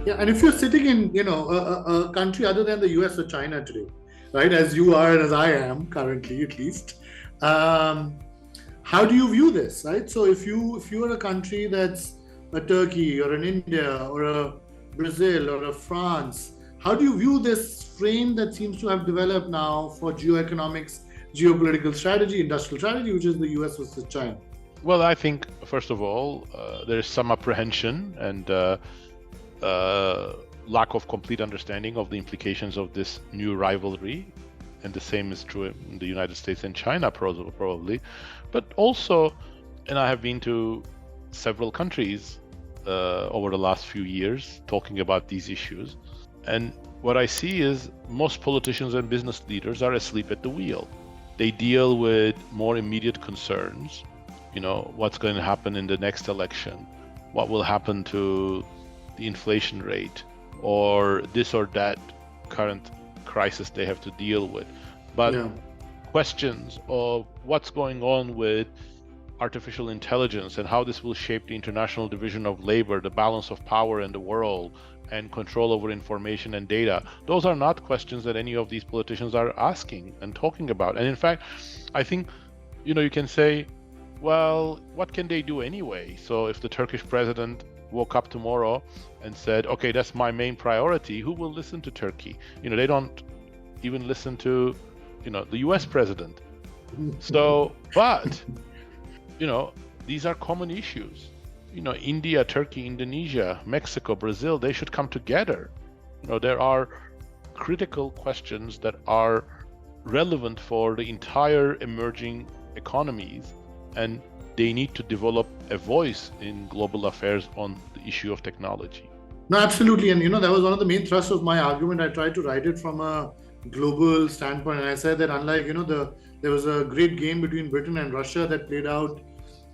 Yeah, and if you're sitting in, a country other than the US or China today, right, as you are and as I am currently, at least, um, how do you view this, right? So if you are a country that's a Turkey or an India or a Brazil or a France, how do you view this frame that seems to have developed now for geoeconomics, geopolitical strategy, industrial strategy, which is the US versus China? Well, I think, first of all, there's some apprehension and lack of complete understanding of the implications of this new rivalry. And the same is true in the United States and China, probably. But also, and I have been to several countries over the last few years talking about these issues. And what I see is most politicians and business leaders are asleep at the wheel. They deal with more immediate concerns. What's going to happen in the next election? What will happen to the inflation rate, or this or that current crisis they have to deal with? But Yeah. questions of what's going on with artificial intelligence and how this will shape the international division of labor, the balance of power in the world, and control over information and data, those are not questions that any of these politicians are asking and talking about. And in fact, I think, you can say, well, what can they do anyway? So if the Turkish president woke up tomorrow and said, okay, that's my main priority, who will listen to Turkey? They don't even listen to, the US president. So, but, these are common issues. India, Turkey, Indonesia, Mexico, Brazil, they should come together. There are critical questions that are relevant for the entire emerging economies, and they need to develop a voice in global affairs on the issue of technology. No, absolutely. And that was one of the main thrusts of my argument. I tried to write it from a global standpoint. And I said that unlike, there was a great game between Britain and Russia that played out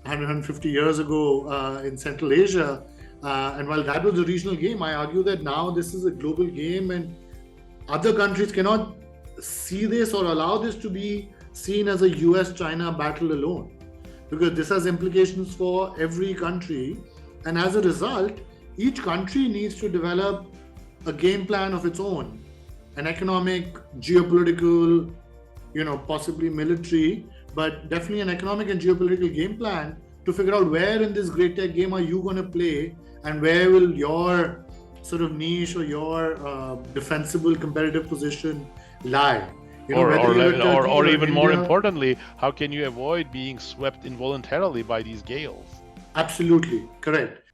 150 years ago in Central Asia. And while that was a regional game, I argue that now this is a global game and other countries cannot see this or allow this to be seen as a US-China battle alone, because this has implications for every country. And as a result, each country needs to develop a game plan of its own, an economic, geopolitical, possibly military, but definitely an economic and geopolitical game plan to figure out where in this great tech game are you going to play and where will your sort of niche or your defensible competitive position lie. Or even more importantly, how can you avoid being swept involuntarily by these gales? Absolutely correct.